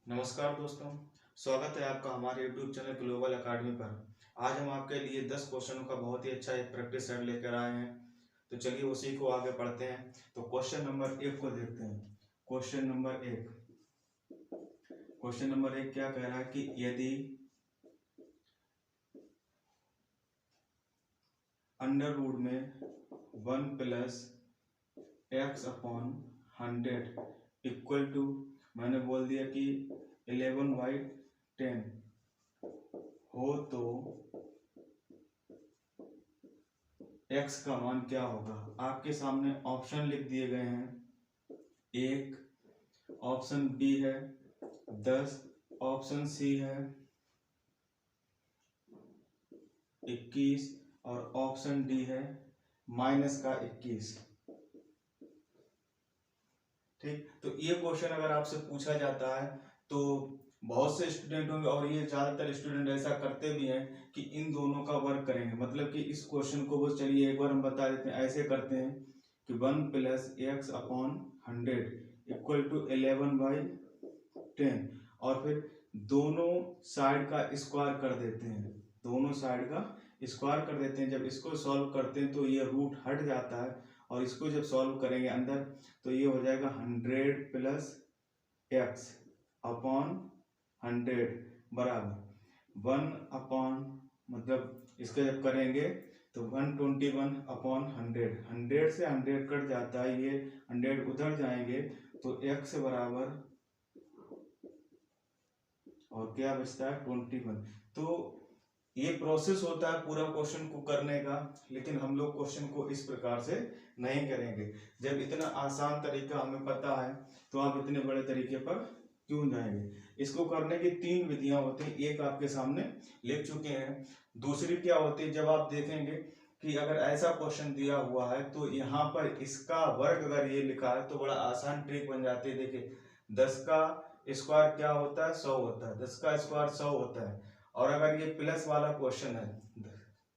नमस्कार दोस्तों, स्वागत है आपका हमारे YouTube चैनल ग्लोबल एकेडमी पर। आज हम आपके लिए 10 क्वेश्चनों का बहुत ही अच्छा एक प्रैक्टिस सेट लेकर आए हैं। तो चलिए उसी को आगे पढ़ते हैं। तो क्वेश्चन नंबर 1 को देखते हैं। क्वेश्चन नंबर 1 क्या कह रहा है कि यदि अंडर रूट में 1 plus X upon 100 equal to, मैंने बोल दिया कि 11/10 हो तो x का मान क्या होगा। आपके सामने ऑप्शन लिख दिए गए हैं। एक ऑप्शन बी है 10, ऑप्शन सी है 21 और ऑप्शन डी है -21। ठीक, तो ये क्वेश्चन अगर आपसे पूछा जाता है तो बहुत से स्टूडेंट होंगे और ये ज्यादातर स्टूडेंट ऐसा करते भी हैं कि इन दोनों का वर्क करेंगे। मतलब कि इस क्वेश्चन को वो, चलिए एक बार हम बता देते हैं। ऐसे करते हैं कि 1 plus X upon 100 equal to 11/10 और फिर दोनों साइड का स्क्वायर कर देते हैं। जब इसको सॉल्व करते हैं तो ये रूट हट जाता है और इसको जब सॉल्व करेंगे अंदर तो ये हो जाएगा 100 प्लस एक्स अपॉन 100 बराबर 1 अपॉन, मतलब इसका जब करेंगे तो 121 अपॉन 100 से 100 कट जाता है, ये 100 उधर जाएंगे तो x बराबर और क्या बचता है 21। तो ये प्रोसेस होता है पूरा क्वेश्चन को करने का, लेकिन हम लोग क्वेश्चन को इस प्रकार से नहीं करेंगे। जब इतना आसान तरीका हमें पता है तो आप इतने बड़े तरीके पर क्यों जाएंगे। इसको करने की 3 विधियां होती हैं। एक आपके सामने लिख चुके हैं। दूसरी क्या होती है, जब आप देखेंगे कि अगर ऐसा क्वेश्चन दिया हुआ है तो यहाँ पर इसका वर्ग अगर ये लिखा है तो बड़ा आसान ट्रिक बन जाती है। देखिए 10 का स्क्वायर क्या होता है 100 होता है, 10 का स्क्वायर 100 होता है। और अगर ये प्लस वाला क्वेश्चन है,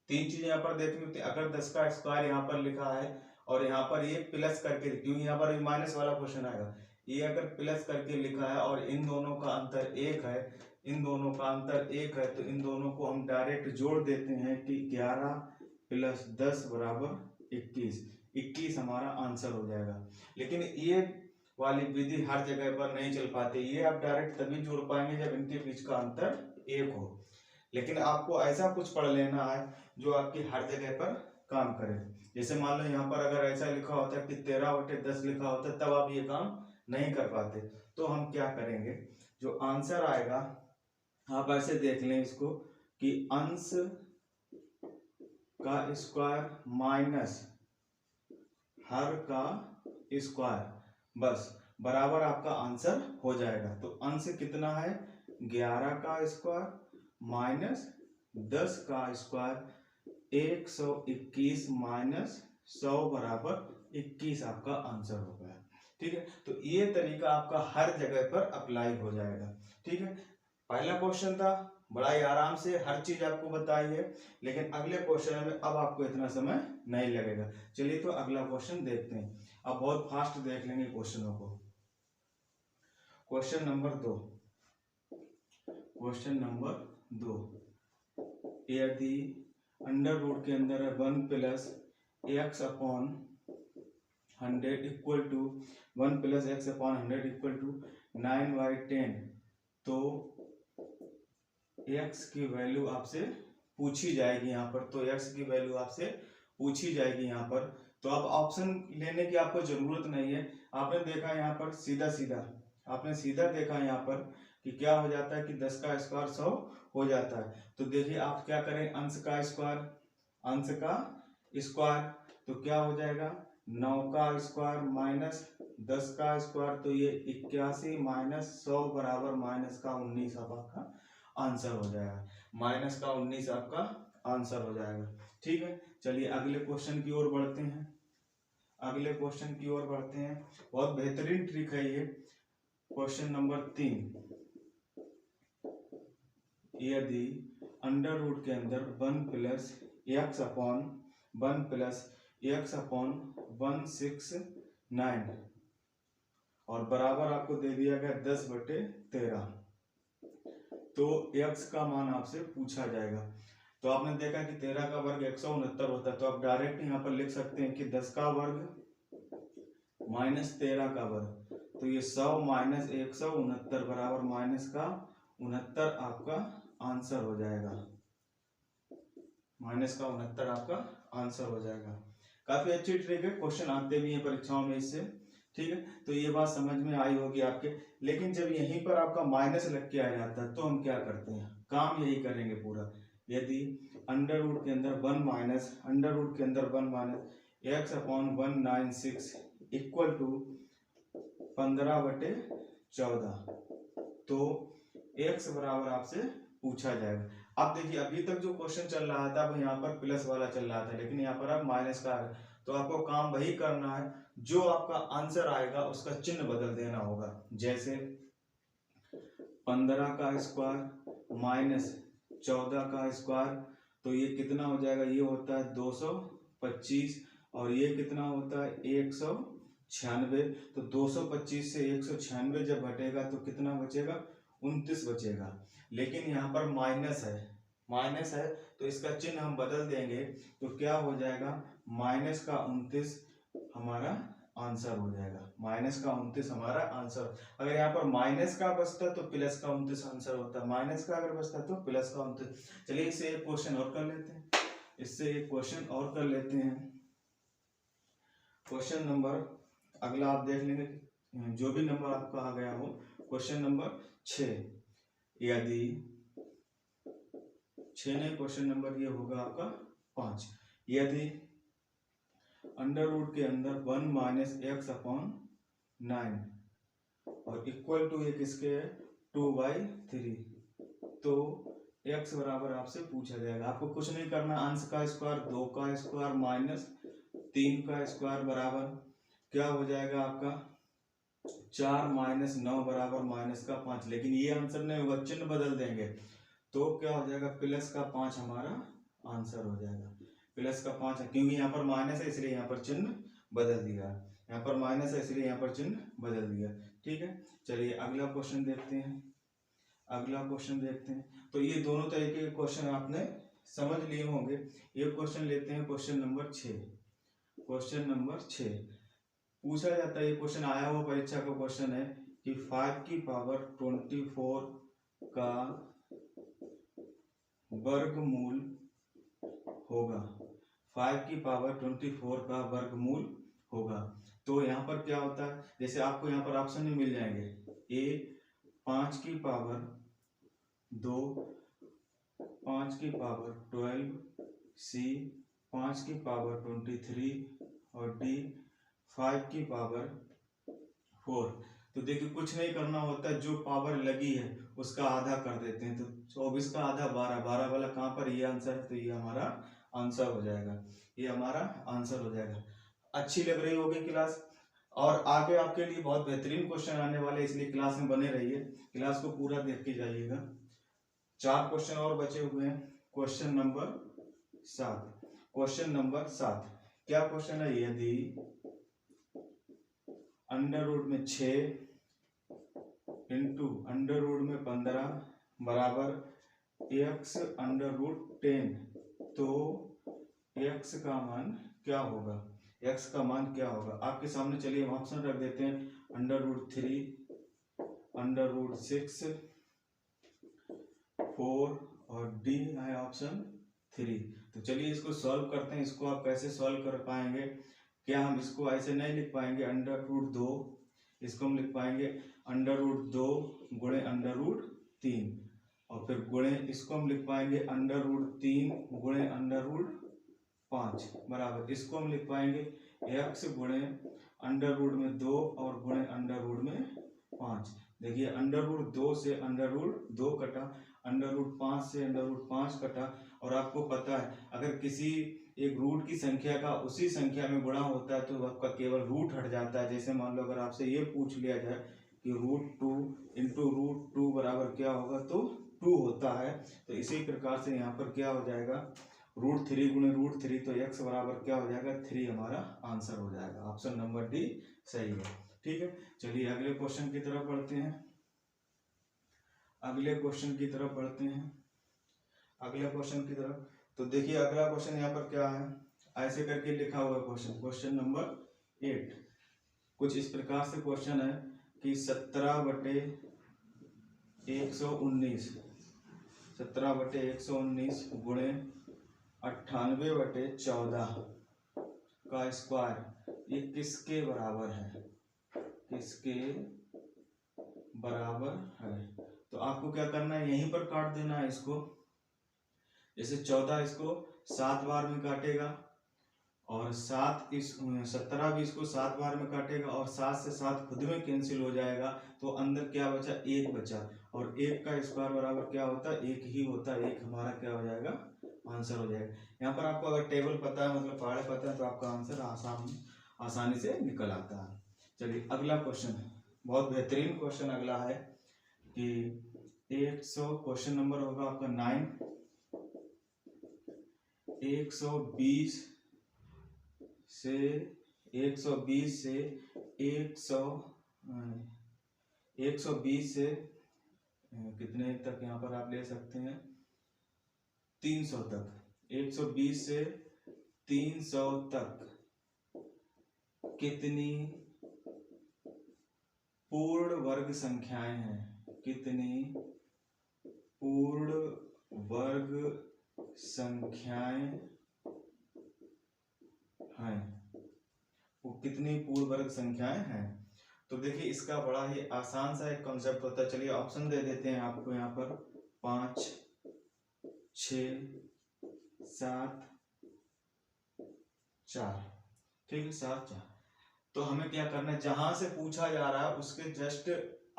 3 चीज यहाँ पर देखनी होती है। अगर 10 का स्क्वायर यहाँ पर लिखा है और यहाँ पर ये प्लस करके, क्योंकि यहाँ पर माइनस वाला क्वेश्चन आएगा, ये अगर प्लस करके लिखा है और इन दोनों का अंतर 1 है, तो इन दोनों को हम डायरेक्ट जोड़ देते हैं कि 11 प्लस 10 बराबर 21 हमारा आंसर हो जाएगा। लेकिन ये वाली विधि हर जगह पर नहीं चल पाती। ये आप डायरेक्ट तभी जोड़ पाएंगे जब इनके बीच का अंतर 1 हो। लेकिन आपको ऐसा कुछ पढ़ लेना है जो आपकी हर जगह पर काम करे। जैसे मान लो यहाँ पर अगर ऐसा लिखा होता है कि 13/10 लिखा होता है, तब आप ये काम नहीं कर पाते। तो हम क्या करेंगे, जो आंसर आएगा आप ऐसे देख लें इसको कि अंश का स्क्वायर माइनस हर का स्क्वायर, बस बराबर आपका आंसर हो जाएगा। तो अंश कितना है 11 का स्क्वायर माइनस 10 का स्क्वायर 121 माइनस 100 बराबर 21 आपका आंसर हो गया। ठीक है, तो ये तरीका आपका हर जगह पर अप्लाई हो जाएगा। ठीक है, पहला क्वेश्चन था, बड़ा ही आराम से हर चीज आपको बताई है, लेकिन अगले क्वेश्चन में अब आपको इतना समय नहीं लगेगा। चलिए तो अगला क्वेश्चन देखते हैं। अब बहुत फास्ट देख लेंगे क्वेश्चनों को। क्वेश्चन नंबर 2, यदि अंडर रूट के अंदर है 1 plus X upon 100 equal to 1 plus X upon 100 equal to 9/10, तो x की वैल्यू आपसे पूछी जाएगी यहाँ पर। तो x की वैल्यू आपसे पूछी जाएगी यहाँ पर। तो अब ऑप्शन लेने की आपको जरूरत नहीं है। आपने देखा यहाँ पर सीधा देखा यहाँ पर कि क्या हो जाता है कि 10 का स्क्वायर 100 हो जाता है। तो देखिए आप क्या करें, अंश का स्क्वायर तो क्या हो जाएगा 9 का स्क्वायर माइनस 10 का स्क्वायर, तो ये 81 माइनस 100 बराबर माइनस का 19 आपका आंसर हो जाएगा। माइनस का 19 आपका आंसर हो जाएगा। ठीक है, चलिए अगले क्वेश्चन की ओर बढ़ते हैं। बहुत बेहतरीन ट्रिक है ये। क्वेश्चन नंबर 3, यदि अंडर रूट के अंदर 1 प्लस एक्स अपॉन 169 और बराबर आपको दे दिया गया 10/13। तो x का मान आपसे पूछा जाएगा। तो आपने देखा कि 13 का वर्ग 169 होता है, तो आप डायरेक्ट यहाँ पर लिख सकते हैं कि 10 का वर्ग माइनस 13 का वर्ग। तो ये 100 माइनस 169 बराबर माइनस का 69 आपका आंसर हो जाएगा। माइनस का 69 आपका आंसर हो जाएगा। काफी अच्छी ट्रिक है, क्वेश्चन आते भी हैं परीक्षाओं में इससे। ठीक है, तो ये बात समझ में आई होगी आपके। लेकिन जब यहीं पर आपका माइनस लग के आ जाता है तो हम क्या करते हैं, काम यही करेंगे पूरा। यदि अंडर रूट के अंदर 1 माइनस अंडर रूट के अंदर 1 माइनस x/196 इक्वल टू 15/14, तो x बराबर आपसे पूछा जाएगा। अब देखिए, अभी तक जो क्वेश्चन चल रहा था अब यहाँ पर प्लस वाला चल रहा था, लेकिन यहाँ पर अब माइनस का है। तो आपको काम वही करना है, जो आपका आंसर आएगा उसका चिन्ह बदल देना होगा। जैसे 15 का स्क्वायर माइनस 14 का स्क्वायर, तो ये कितना हो जाएगा, ये होता है 225 और ये कितना होता है 196। तो 225 से 196 जब घटेगा तो कितना बचेगा, 29 बचेगा। लेकिन यहाँ पर माइनस है तो इसका चिन्ह हम बदल देंगे, तो क्या हो जाएगा, माइनस का 29 हमारा आंसर हो जाएगा। माइनस का 29 हमारा आंसर। अगर यहाँ पर माइनस का बचता तो प्लस का 29 आंसर होता, माइनस का अगर बचता तो प्लस का 29। चलिए इससे एक क्वेश्चन और कर लेते हैं, क्वेश्चन नंबर अगला आप देख लेंगे, जो भी नंबर आपका आ गया हो। क्वेश्चन नंबर 6, यदि 6 नहीं, क्वेश्चन नंबर ये होगा आपका 5। यदि अंडर रूट के अंदर 1 माइनस x/9 और इक्वल टू एक इसके 2/3, तो x बराबर आपसे पूछा जाएगा। आपको कुछ नहीं करना, अंश का स्क्वायर 2 का स्क्वायर माइनस 3 का स्क्वायर बराबर क्या हो जाएगा आपका 4 माइनस 9 बराबर माइनस का 5। लेकिन ये आंसर नहीं होगा, चिन्ह बदल देंगे तो क्या हो जाएगा, प्लस का 5 हमारा आंसर हो जाएगा। प्लस का 5 है क्योंकि यहाँ पर माइनस है इसलिए यहाँ पर चिन्ह बदल दिया, यहाँ पर माइनस है इसलिए यहाँ पर चिन्ह बदल दिया। ठीक है, चलिए अगला क्वेश्चन देखते हैं। तो ये दोनों तरीके के क्वेश्चन आपने समझ लिए होंगे। ये क्वेश्चन लेते हैं, क्वेश्चन नंबर 6 पूछा जाता है। ये क्वेश्चन आया हुआ परीक्षा का क्वेश्चन है कि 5 की पावर 24 का वर्गमूल होगा। 5 की पावर 24 का वर्गमूल होगा। तो यहाँ पर क्या होता है, जैसे आपको यहाँ पर ऑप्शन में मिल जाएंगे, ए 5 की पावर 2, 5 की पावर 12, सी 5 की पावर 23 और डी 5 की पावर 4। तो देखिए कुछ नहीं करना होता है, जो पावर लगी है उसका आधा कर देते हैं। तो 24 का आधा 12, 12 वाला कहाँ पर, ये आंसर है, तो ये हमारा आंसर हो जाएगा। अच्छी लग रही होगी क्लास, और आगे आपके लिए बहुत बेहतरीन क्वेश्चन आने वाले, इसलिए क्लास में बने रहिए, क्लास को पूरा देख के जाइएगा। 4 क्वेश्चन और बचे हुए हैं। क्वेश्चन नंबर 7 क्या क्वेश्चन है, यदि अंडर रूट में 6 इंटू अंडर रूट में 15 बराबर x अंडर रूट 10, तो x का मान क्या होगा, आपके सामने। चलिए हम ऑप्शन रख देते हैं, अंडर रूट 3, अंडर रूट 6, 4 और डी है ऑप्शन 3। तो चलिए इसको सॉल्व करते हैं। इसको आप कैसे सॉल्व कर पाएंगे, क्या हम इसको ऐसे नहीं लिख पाएंगे अंडर रूट 2, इसको हम लिख पाएंगे अंडर रूट 2 गुणे अंडर रूट 3, और फिर गुणे इसको हम लिख पाएंगे अंडर रूट 3 गुणे अंडर रूट 5 बराबर इसको हम लिख पाएंगे x गुणे अंडर रूट में 2 और गुणे अंडर रूट में 5। देखिए अंडर रूट 2 से अंडर रूट 2 कटा, अंडर रूट 5 से अंडर रूट 5 कटा। और आपको पता है अगर किसी एक रूट की संख्या का उसी संख्या में गुणा होता है तो आपका केवल रूट हट जाता है। जैसे मान लो अगर आपसे ये पूछ लिया जाए कि रूट 2 इंटू रूट 2 बराबर क्या होगा, तो 2 होता है। तो इसी प्रकार से यहाँ पर क्या हो जाएगा, रूट 3 गुणे रूट 3, तो x बराबर क्या हो जाएगा 3 हमारा आंसर हो जाएगा। ऑप्शन नंबर डी सही है। ठीक है, चलिए अगले क्वेश्चन की तरफ बढ़ते हैं। अगले क्वेश्चन की तरफ बढ़ते हैं। अगले क्वेश्चन की तरफ, तो देखिए अगला क्वेश्चन यहाँ पर क्या है, ऐसे करके लिखा हुआ क्वेश्चन, क्वेश्चन नंबर 8 कुछ इस प्रकार से क्वेश्चन है कि 17/119 17/119 गुणे 98/14 का स्क्वायर ये किसके बराबर है, किसके बराबर है। तो आपको क्या करना है, यहीं पर काट देना है इसको। जैसे 14 इसको 7 बार में काटेगा और 7 इस 17 भी इसको 7 बार में काटेगा और 7 से 7 खुद में कैंसिल हो जाएगा, तो अंदर क्या बचा, 1 बचा। और 1 का स्क्वायर बराबर क्या होता है, 1 ही होता है। 1 हमारा क्या हो जाएगा, आंसर हो जाएगा। यहाँ पर आपको अगर टेबल पता है, मतलब पहाड़े पता है, तो आपका आंसर आसानी से निकल आता है। चलिए अगला क्वेश्चन, बहुत बेहतरीन क्वेश्चन अगला है कि 100 क्वेश्चन नंबर होगा आपका 9, 120 से 120 से 120 से कितने तक यहाँ पर आप ले सकते हैं, 300 तक। 120 से 300 तक कितनी पूर्ण वर्ग संख्याएं हैं, कितनी पूर्ण वर्ग संख्याएं हैं, वो कितनी पूर्ण वर्ग संख्याएं हैं। तो देखिए इसका बड़ा ही आसान सा एक कॉन्सेप्ट होता है। चलिए ऑप्शन दे देते हैं आपको यहाँ पर, 5, 6, 7, 4, ठीक है, 7, 4। तो हमें क्या करना है, जहां से पूछा जा रहा है उसके जस्ट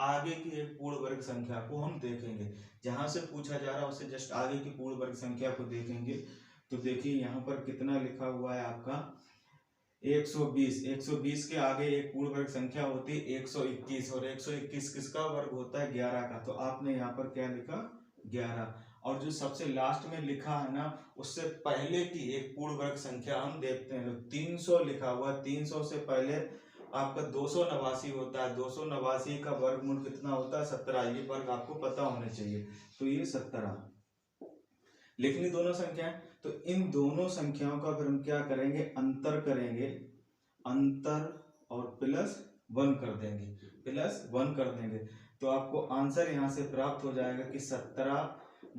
आगे की एक पूर्ण वर्ग संख्या को हम देखेंगे। जहां से पूछा जा रहा है उससे जस्ट आगे की पूर्ण वर्ग संख्या को देखेंगे। तो देखिए यहाँ पर कितना लिखा हुआ है आपका, 120। 120 के आगे एक पूर्ण वर्ग संख्या होती है 121, और 121 किसका वर्ग होता है, 11 का। तो आपने यहाँ पर क्या लिखा, 11। और जो सबसे लास्ट में लिखा है ना, उससे पहले की एक पूर्ण वर्ग संख्या हम देखते हैं। 300 लिखा हुआ है, 300 से पहले आपका 289 होता है। 289 का वर्गमूल कितना होता है, 17। ये वर्ग आपको पता होने चाहिए। तो ये 17 लिखनी दोनों संख्याएं। तो इन दोनों संख्याओं का फिर हम क्या करेंगे, अंतर करेंगे, अंतर और +1 कर देंगे, +1 कर देंगे। तो आपको आंसर यहां से प्राप्त हो जाएगा कि 17 -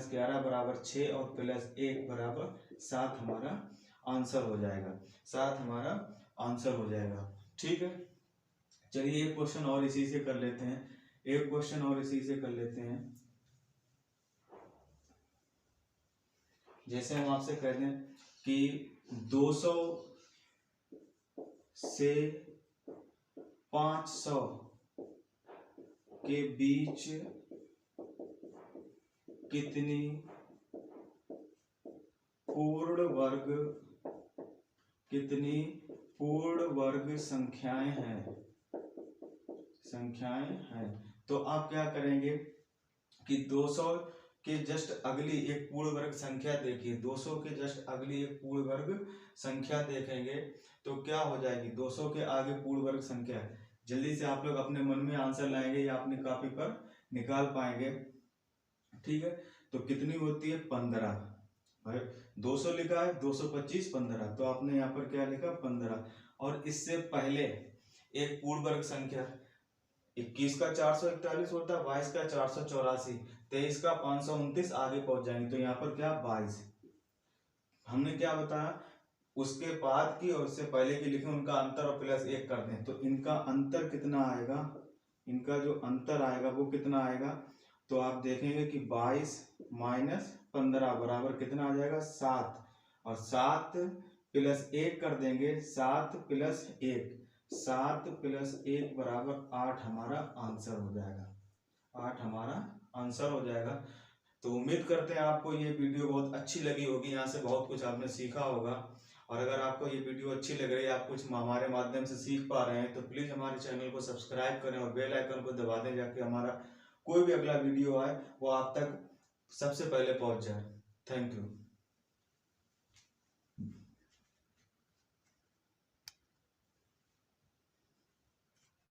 11 बराबर 6 और +1 बराबर 7 हमारा आंसर हो जाएगा। 7 हमारा आंसर हो जाएगा। ठीक है, चलिए एक क्वेश्चन और इसी से कर लेते हैं, एक क्वेश्चन और इसी से कर लेते हैं। जैसे हम आपसे कहते हैं कि 200 से 500 के बीच कितनी पूर्ण वर्ग संख्याएं हैं। तो आप क्या करेंगे कि 200 के जस्ट अगली एक पूर्ण वर्ग संख्या देखिए, 200 के जस्ट अगली एक पूर्ण वर्ग संख्या देखेंगे तो क्या हो जाएगी, 200 के आगे पूर्ण वर्ग संख्या। जल्दी से आप लोग अपने मन में आंसर लाएंगे या अपनी कॉपी पर निकाल पाएंगे। ठीक है, तो कितनी होती है, 15। भाई 200 लिखा है, 225, 15, तो आपने यहाँ पर क्या लिखा, 15। और इससे पहले एक पूर्ण वर्ग संख्या 21 का 441 होता है, 22 का 484, 23 का 529, आगे पहुंच जाएंगे। तो यहाँ पर क्या, 22। हमने क्या बताया, उसके बाद की और उससे पहले की लिखे, उनका अंतर और +1 कर दें। तो इनका अंतर कितना आएगा, इनका जो अंतर आएगा वो कितना आएगा, तो आप देखेंगे कि 22 - 15 बराबर कितना आ जाएगा, 7। और 7 + 1 कर देंगे, 7 + 1 बराबर 8 हमारा आंसर हो जाएगा। 8 हमारा आंसर हो जाएगा। तो उम्मीद करते हैं आपको ये वीडियो बहुत अच्छी लगी होगी, यहाँ से बहुत कुछ आपने सीखा होगा। और अगर आपको ये वीडियो अच्छी लग रही है, आप कुछ हमारे माध्यम से सीख पा रहे हैं, तो प्लीज़ हमारे चैनल को सब्सक्राइब करें और बेल आइकन को दबा दें, जाके हमारा कोई भी अगला वीडियो आए वो आप तक सबसे पहले पहुंच जाए। Thank you.